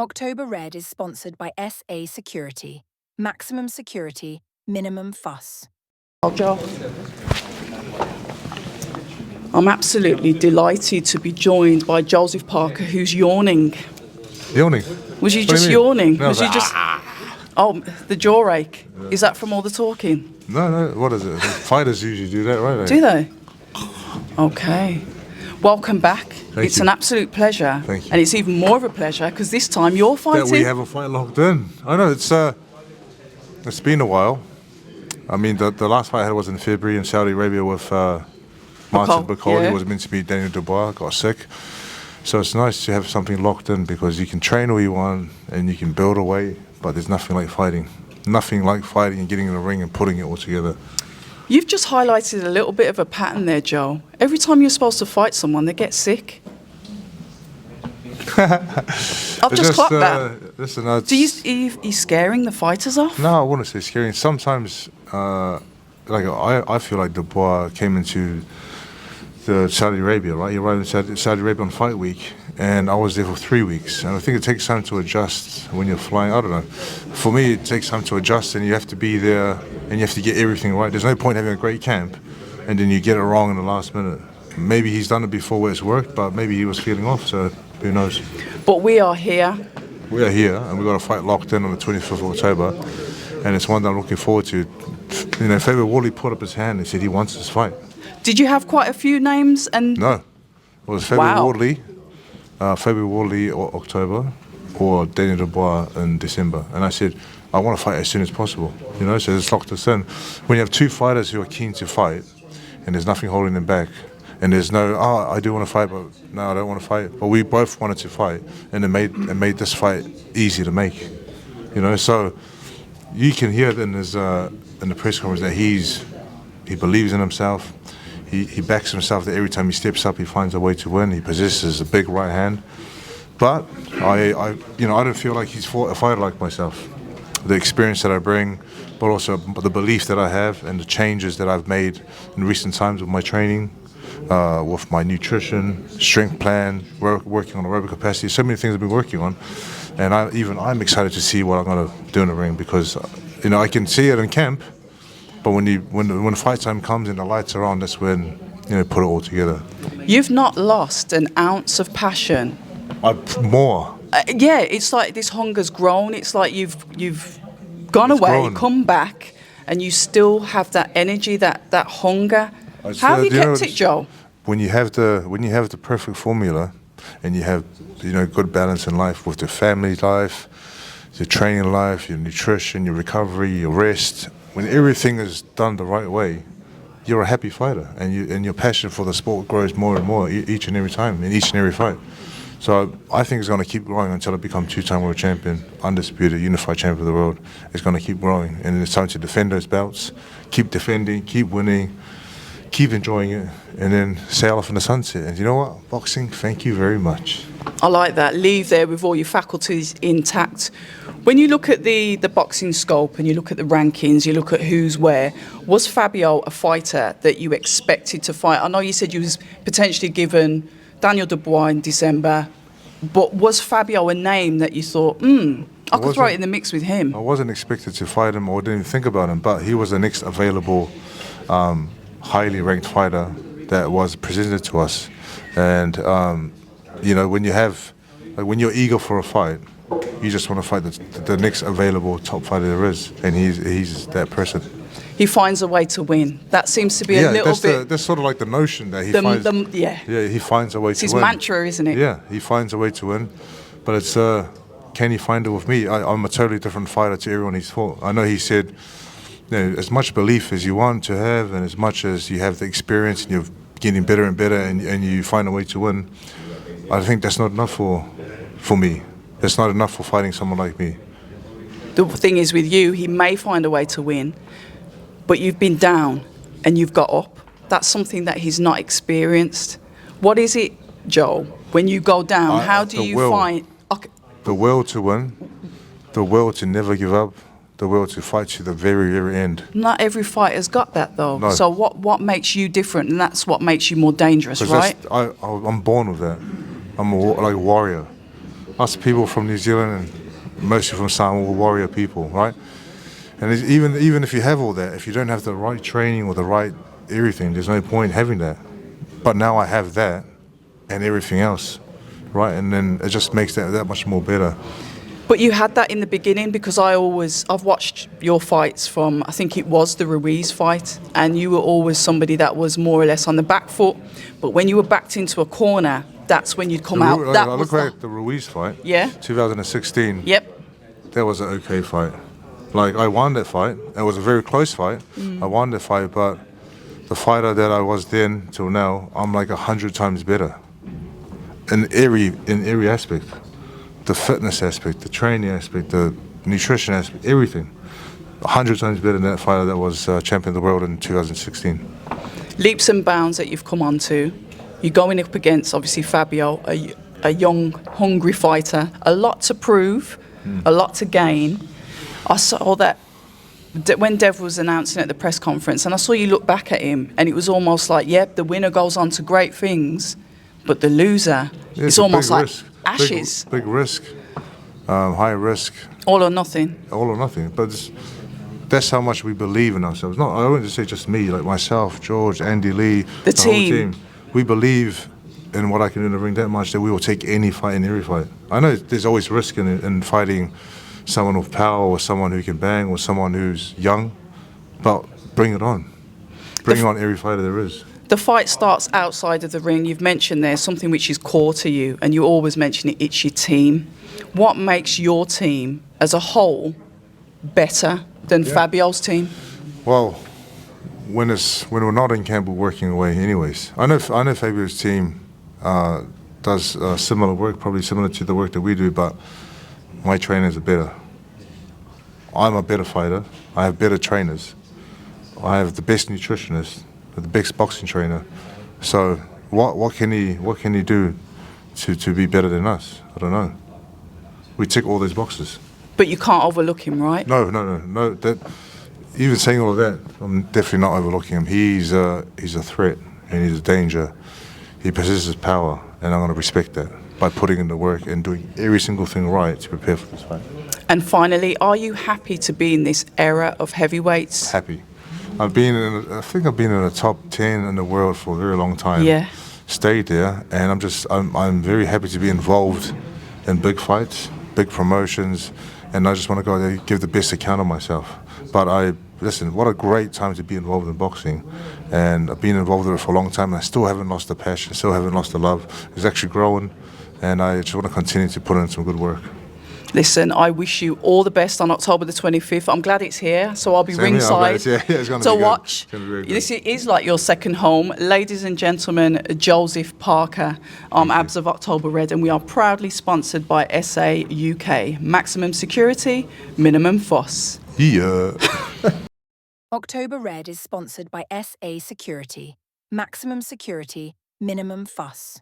October Red is sponsored by SA Security. Maximum security, minimum fuss. Joel. I'm absolutely delighted to be joined by Joseph Parker, who's yawning. Yawning? Was you just yawning? No, was you just... Oh, the jaw ache. Yeah. Is that from all the talking? No, what is it? Fighters usually do that, right? Do they? Okay. Welcome back. Thank you. An absolute pleasure. Thank you. And it's even more of a pleasure because this time you're fighting. That we have a fight locked in. I know, it's been a while. I mean, the last fight I had was in February in Saudi Arabia with Martin Bacol. Yeah. He was meant to be Daniel Dubois, got sick. So it's nice to have something locked in because you can train all you want and you can build away, but there's nothing like fighting. Nothing like fighting and getting in the ring and putting it all together. You've just highlighted a little bit of a pattern there, Joel. Every time you're supposed to fight someone, they get sick. I've just clocked that. Listen, are you scaring the fighters off? No, I wouldn't say scaring. Sometimes, I feel like Dubois came into the Saudi Arabia, right? He arrived in Saudi Arabia on fight week, and I was there for 3 weeks. And I think it takes time to adjust when you're flying. I don't know. For me, it takes time to adjust, and you have to be there, and you have to get everything right. There's no point having a great camp, and then you get it wrong in the last minute. Maybe he's done it before where it's worked, but maybe he was feeling off, so who knows. But we are here. We are here, and we've got a fight locked in on the 25th of October, and it's one that I'm looking forward to. You know, Fabio Wardley put up his hand and said he wants this fight. Did you have quite a few names? And no, it was Fabio Wardley, October, or Daniel Dubois in December. And I said, I want to fight as soon as possible. You know, so it's locked us in. When you have two fighters who are keen to fight, and there's nothing holding them back, and there's no, I do want to fight, but no, I don't want to fight. But we both wanted to fight, and it made this fight easy to make. You know, so you can hear it in the press conference that he believes in himself. He backs himself that every time he steps up, he finds a way to win. He possesses a big right hand. But I don't feel like he's fought a fighter like myself. The experience that I bring, but also the belief that I have and the changes that I've made in recent times with my training, with my nutrition, strength plan, working on aerobic capacity. So many things I've been working on. And I'm excited to see what I'm going to do in the ring because, I can see it in camp. But when the fight time comes and the lights are on, that's when put it all together. You've not lost an ounce of passion. More. Yeah, it's like this hunger's grown. It's like you've gone away, come back, and you still have that energy, that hunger. How have you kept it, Joel? When you have the perfect formula, and you have good balance in life with the family life, your training life, your nutrition, your recovery, your rest. When everything is done the right way, you're a happy fighter, and your passion for the sport grows more and more each and every time, in each and every fight. So I think it's going to keep growing until I become two-time world champion, undisputed, unified champion of the world. It's going to keep growing, and it's time to defend those belts, keep defending, keep winning, keep enjoying it, and then sail off in the sunset. And you know what? Boxing, thank you very much. I like that. Leave there with all your faculties intact. When you look at the boxing scope and you look at the rankings, you look at who's where, was Fabio a fighter that you expected to fight? I know you said you was potentially given Daniel Dubois in December, but was Fabio a name that you thought, I could throw it in the mix with him? I wasn't expected to fight him or didn't even think about him, but he was the next available highly ranked fighter that was presented to us. And, when you're eager for a fight, you just want to fight the next available top fighter there is, and he's that person. He finds a way to win. That seems to be a little bit... That's sort of like the notion that he finds... he finds a way to win. It's his mantra, isn't it? Yeah, he finds a way to win. But it's, can he find it with me? I'm a totally different fighter to everyone he's fought. I know he said, as much belief as you want to have, and as much as you have the experience, and you're getting better and better, and you find a way to win, I think that's not enough for me. That's not enough for fighting someone like me. The thing is with you, he may find a way to win, but you've been down and you've got up. That's something that he's not experienced. What is it, Joel, when you go down? How do you find... Okay. The will to win, the will to never give up, the will to fight to the very, very end. Not every fighter's got that, though. No. So what makes you different? And that's what makes you more dangerous, right? I'm born with that. I'm like a warrior. Us people from New Zealand and mostly from Samoa, we're warrior people, right? And even if you have all that, if you don't have the right training or the right everything, there's no point having that. But now I have that and everything else, right? And then it just makes that much more better. But you had that in the beginning, because I've watched your fights from, I think it was the Ruiz fight, and you were always somebody that was more or less on the back foot. But when you were backed into a corner, that's when you'd come out. That I was look at the Ruiz fight. Yeah. 2016. Yep. That was an okay fight. Like, I won that fight. It was a very close fight. I won that fight, but the fighter that I was then till now, I'm like 100 times better in every aspect. The fitness aspect, the training aspect, the nutrition aspect, everything. 100 times better than that fighter that was champion of the world in 2016. Leaps and bounds that you've come on to. You're going up against, obviously, Fabio, a young, hungry fighter. A lot to prove, a lot to gain. I saw that when Dev was announcing at the press conference, and I saw you look back at him, and it was almost like, yep, the winner goes on to great things, but the loser, it's almost like risk. ashes. Big risk, high risk. All or nothing. All or nothing. But that's how much we believe in ourselves. I don't want to say just me, like myself, George, Andy Lee, The whole team. team. We believe in what I can do in the ring that much that we will take any fight in every fight. I know there's always risk in fighting someone with power or someone who can bang or someone who's young, but bring it on. Bring on every fighter there is. The fight starts outside of the ring. You've mentioned there's something which is core to you, and you always mention it, it's your team. What makes your team as a whole better than Fabio's team? Well, when we're not in camp, we're working away anyways. I know Fabio's team does similar work, probably similar to the work that we do, but my trainers are better. I'm a better fighter. I have better trainers. I have the best nutritionist, the best boxing trainer. So what can he do to be better than us? I don't know. We tick all those boxes. But you can't overlook him, right? No. That, even saying all of that, I'm definitely not overlooking him. He's a threat and he's a danger. He possesses power, and I'm going to respect that by putting in the work and doing every single thing right to prepare for this fight. And finally, are you happy to be in this era of heavyweights? Happy. I think I've been in the top 10 in the world for a very long time. Yeah. Stayed there, and I'm very happy to be involved in big fights, big promotions, and I just want to go there, give the best account of myself. But listen, what a great time to be involved in boxing, and I've been involved with it for a long time, and I still haven't lost the passion, still haven't lost the love. It's actually growing, and I just want to continue to put in some good work. Listen, I wish you all the best on October the 25th. I'm glad it's here, so I'll be Same here, ringside it's gonna to be good. watch. It's gonna be very good. This is like your second home. Ladies and gentlemen, Joseph Parker, Abs of October Red, and we are proudly sponsored by SA UK. Maximum security, minimum fuss. Yeah. October Red is sponsored by SA Security. Maximum security, minimum fuss.